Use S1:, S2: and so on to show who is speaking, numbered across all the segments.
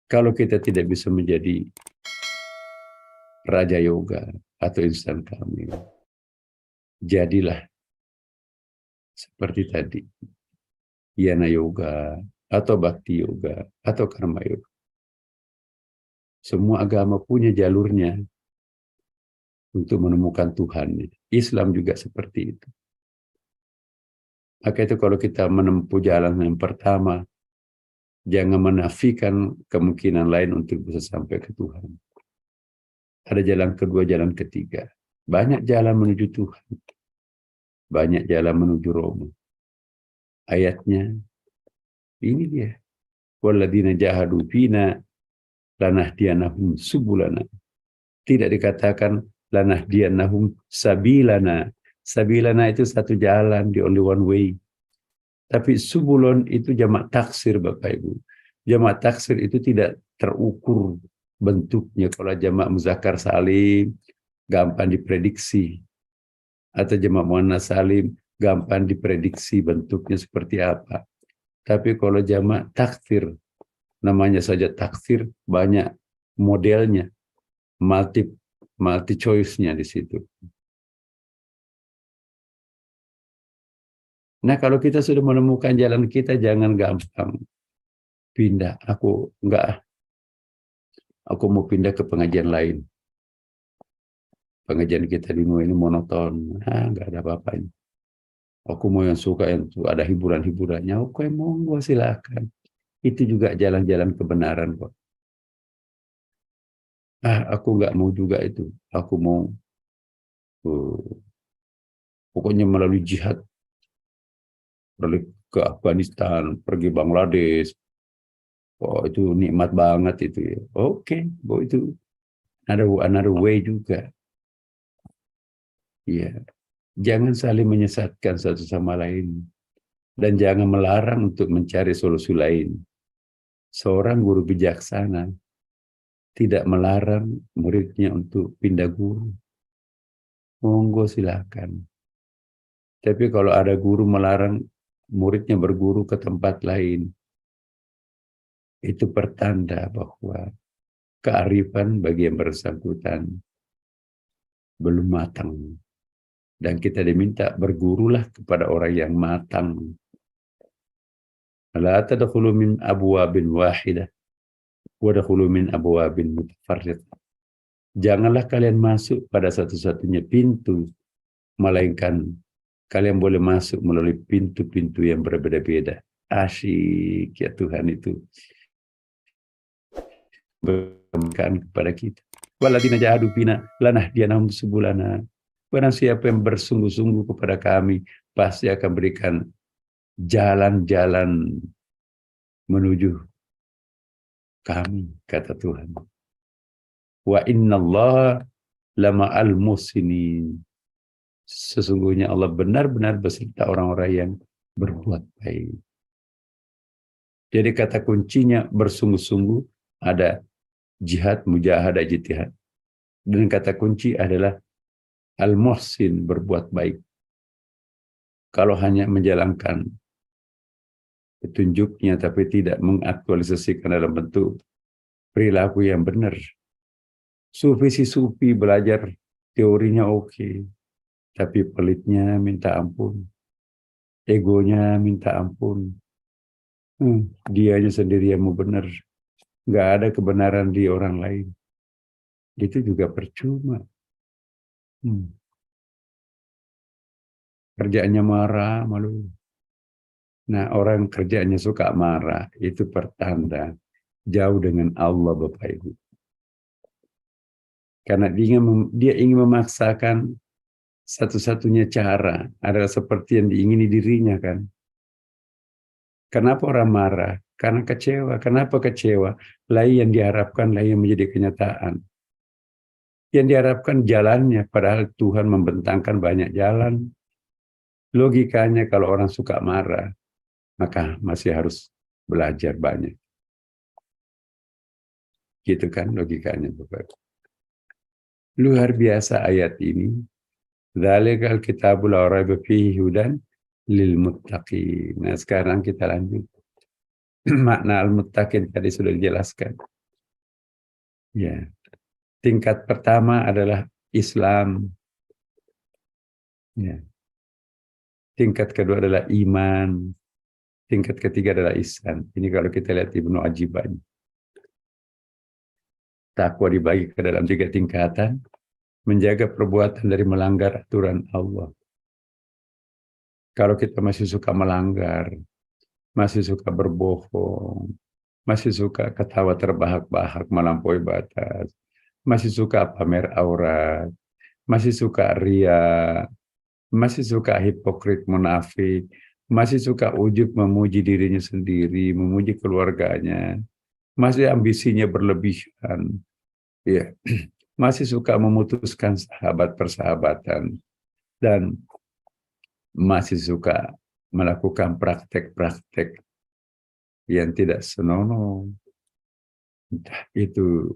S1: Kalau kita tidak bisa menjadi raja yoga atau insan kamil, jadilah seperti tadi, yana yoga atau bhakti yoga atau karma yoga. Semua agama punya jalurnya untuk menemukan Tuhan. Islam juga seperti itu. Maka itu kalau kita menempuh jalan yang pertama, jangan menafikan kemungkinan lain untuk bisa sampai ke Tuhan. Ada jalan kedua, jalan ketiga. Banyak jalan menuju Tuhan. Banyak jalan menuju Roma. Ayatnya, ini dia. Walladzina jahadu fina lanahdiyanahum subulana. Tidak dikatakan lanahdiyanahum sabilana. Sabilana itu satu jalan, the only one way. Tapi subulon itu jamak taksir, Bapak Ibu. Jamak taksir itu tidak terukur bentuknya. Kalau jamak muzakkar salim, gampang diprediksi. Atau jamak muannas salim, gampang diprediksi bentuknya seperti apa. Tapi kalau jamak taksir, namanya saja taksir, banyak modelnya, multi choice-nya di situ. Nah, kalau kita sudah menemukan jalan kita, jangan gampang pindah. Aku mau pindah ke pengajian lain. Pengajian kita di Nuh ini monoton. Nggak ada apa-apanya. Aku mau yang suka yang ada hiburan-hiburannya. Oke, monggo silakan. Itu juga jalan-jalan kebenaran kok. Aku nggak mau juga itu. Aku mau pokoknya melalui jihad, pergi ke Afghanistan, pergi Bangladesh. Oh, itu nikmat banget itu ya. Oke, itu another way juga. Iya. Jangan saling menyesatkan satu sama lain. Dan jangan melarang untuk mencari solusi lain. Seorang guru bijaksana tidak melarang muridnya untuk pindah guru. Monggo silakan. Tapi kalau ada guru melarang muridnya berguru ke tempat lain, itu pertanda bahwa kearifan bagi yang bersangkutan belum matang. Dan kita diminta bergurulah kepada orang yang matang. La tadkhulu min abwabin wahidah wa dakhulu min abwabin mutafarriqah. Janganlah kalian masuk pada satu-satunya pintu, melainkan kalian boleh masuk melalui pintu-pintu yang berbeda-beda. Asyik ya Tuhan itu berikan kepada kita. Walladzina jahadu fina lanahdiyanahum subulana. Barang siapa yang bersungguh-sungguh kepada kami, pasti akan berikan jalan-jalan menuju kami, kata Tuhan. Wa innallaha lama'al muhsinin. Sesungguhnya Allah benar-benar beserta orang-orang yang berbuat baik. Jadi kata kuncinya bersungguh-sungguh, ada jihad, mujahadah, jitihad. Dan kata kunci adalah al-muhsin, berbuat baik. Kalau hanya menjalankan petunjuknya tapi tidak mengaktualisasikan dalam bentuk perilaku yang benar. Sufi belajar teorinya oke, tapi pelitnya minta ampun. Egonya minta ampun. Dianya sendiri yang mau benar. Nggak ada kebenaran di orang lain. Itu juga percuma. Kerjaannya marah, malu. Nah, orang kerjaannya suka marah, itu pertanda jauh dengan Allah, Bapak Ibu. Karena dia ingin memaksakan satu-satunya cara adalah seperti yang diingini dirinya kan. Kenapa orang marah? Karena kecewa. Kenapa kecewa? Lain yang diharapkan, lain yang menjadi kenyataan. Yang diharapkan jalannya, padahal Tuhan membentangkan banyak jalan. Logikanya kalau orang suka marah, maka masih harus belajar banyak. Gitu kan logikanya, Bapak. Luar biasa ayat ini. Dzalikal kitabul la raiba fihi hudan lil muttaqin. Nah, sekarang kita lanjut. Makna al-muttaqin tadi sudah dijelaskan. Ya, tingkat pertama adalah Islam. Ya. Tingkat kedua adalah iman. Tingkat ketiga adalah ihsan. Ini kalau kita lihat Ibnu Ajibani. Takwa dibagi ke dalam 3 tingkatan. Menjaga perbuatan dari melanggar aturan Allah. Kalau kita masih suka melanggar, masih suka berbohong, masih suka ketawa terbahak-bahak melampaui batas, masih suka pamer aurat, masih suka ria, masih suka hipokrit munafik, masih suka ujub memuji dirinya sendiri, memuji keluarganya, masih ambisinya berlebihan, ya, masih suka memutuskan sahabat persahabatan, dan masih suka melakukan praktek-praktek yang tidak senonoh, entah itu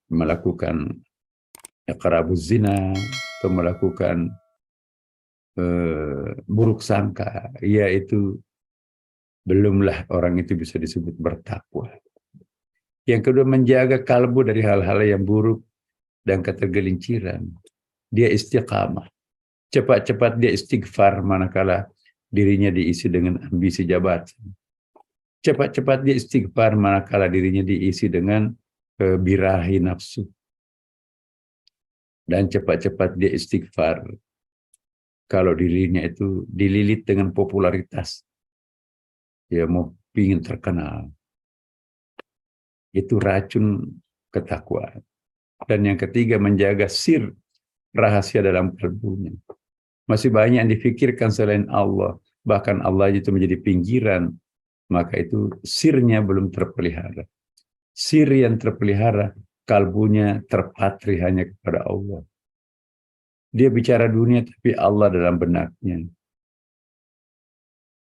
S1: melakukan iqrabuz zina atau melakukan buruk sangka, yaitu belumlah orang itu bisa disebut bertakwa. Yang kedua, menjaga kalbu dari hal-hal yang buruk dan ketergelinciran. Dia istiqamah. Cepat-cepat dia istighfar manakala dirinya diisi dengan ambisi jabatan. Cepat-cepat dia istighfar manakala dirinya diisi dengan birahi nafsu. Dan cepat-cepat dia istighfar kalau dirinya itu dililit dengan popularitas. Ya, mau ingin terkenal. Itu racun ketakwaan. Dan yang ketiga, menjaga sir rahasia dalam kalbunya. Masih banyak yang difikirkan selain Allah. Bahkan Allah itu menjadi pinggiran. Maka itu sirnya belum terpelihara. Sir yang terpelihara, kalbunya terpatri hanya kepada Allah. Dia bicara dunia tapi Allah dalam benaknya.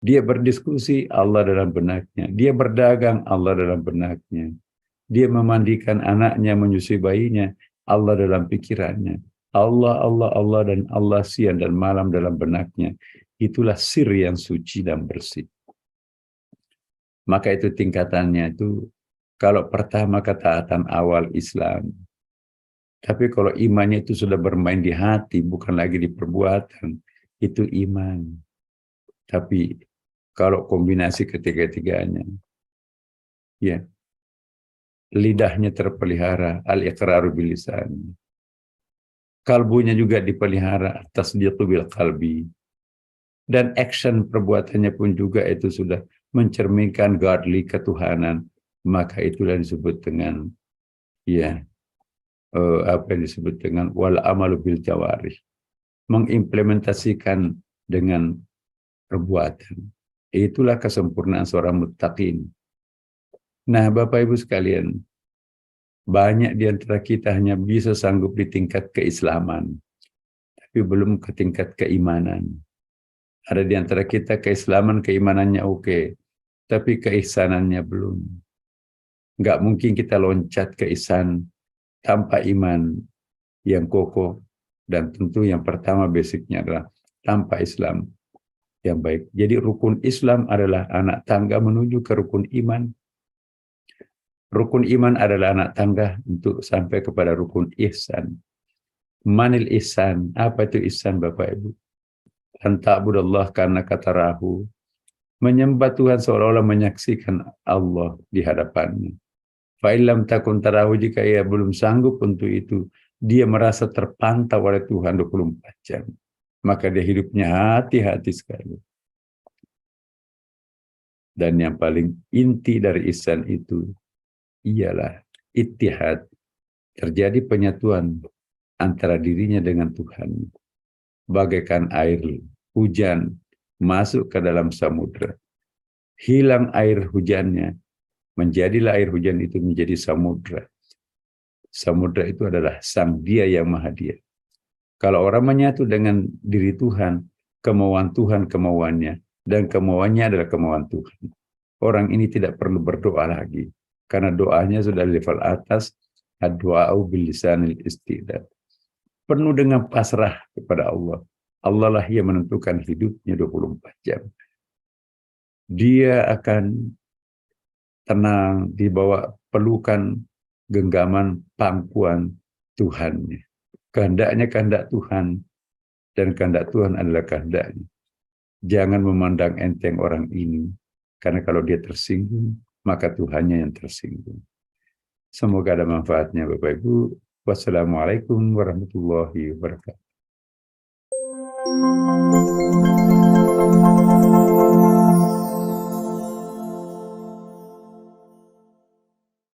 S1: Dia berdiskusi, Allah dalam benaknya. Dia berdagang, Allah dalam benaknya. Dia memandikan anaknya, menyusui bayinya, Allah dalam pikirannya. Allah, Allah, Allah, dan Allah siang dan malam dalam benaknya. Itulah sir yang suci dan bersih. Maka itu tingkatannya itu, kalau pertama ketaatan awal Islam. Tapi kalau imannya itu sudah bermain di hati, bukan lagi di perbuatan, itu iman. Tapi kalau kombinasi ketiga-tiganya, ya, lidahnya terpelihara, al-iqraru bil lisan. Kalbunya juga dipelihara, tasdiqu bil qalbi. Dan action perbuatannya pun juga itu sudah mencerminkan godly ketuhanan. Maka itulah disebut dengan, ya, apa yang disebut dengan wal amalu bil jawarih. Mengimplementasikan dengan perbuatan. Itulah kesempurnaan seorang muttaqin. Nah, Bapak Ibu sekalian, banyak di antara kita hanya bisa sanggup di tingkat keislaman, tapi belum ke tingkat keimanan. Ada di antara kita keislaman, keimanannya oke, tapi keihsanannya belum. Nggak mungkin kita loncat ke ihsan tanpa iman yang kokoh, dan tentu yang pertama basicnya adalah tanpa Islam yang baik. Jadi rukun Islam adalah anak tangga menuju ke rukun iman. Rukun iman adalah anak tangga untuk sampai kepada rukun ihsan. Manil ihsan? Apa itu ihsan, Bapak Ibu? Anta'budallah karena katarahu. Menyembah Tuhan seolah-olah menyaksikan Allah di hadapannya. Fa'ilam takun tarahu, jika ia belum sanggup untuk itu, dia merasa terpantau oleh Tuhan 24 jam. Maka dia hidupnya hati-hati sekali. Dan yang paling inti dari ihsan itu ialah ittihad, terjadi penyatuan antara dirinya dengan Tuhan. Bagaikan air hujan masuk ke dalam samudra. Hilang air hujannya, menjadilah air hujan itu menjadi samudra. Samudra itu adalah Sang Dia yang Maha Dia. Kalau orang menyatu dengan diri Tuhan, Tuhan kemauannya, dan kemauannya adalah kemauan Tuhan. Orang ini tidak perlu berdoa lagi. Karena doanya sudah level atas, ad-du'a'u bil lisanil istidad. Penuh dengan pasrah kepada Allah. Allah lah yang menentukan hidupnya 24 jam. Dia akan tenang di bawah pelukan genggaman pangkuan Tuhannya. Kehendaknya kehendak Tuhan, dan kehendak Tuhan adalah kehendaknya. Jangan memandang enteng orang ini, karena kalau dia tersinggung, maka Tuhannya yang tersinggung. Semoga ada manfaatnya Bapak Ibu. Wassalamualaikum warahmatullahi wabarakatuh.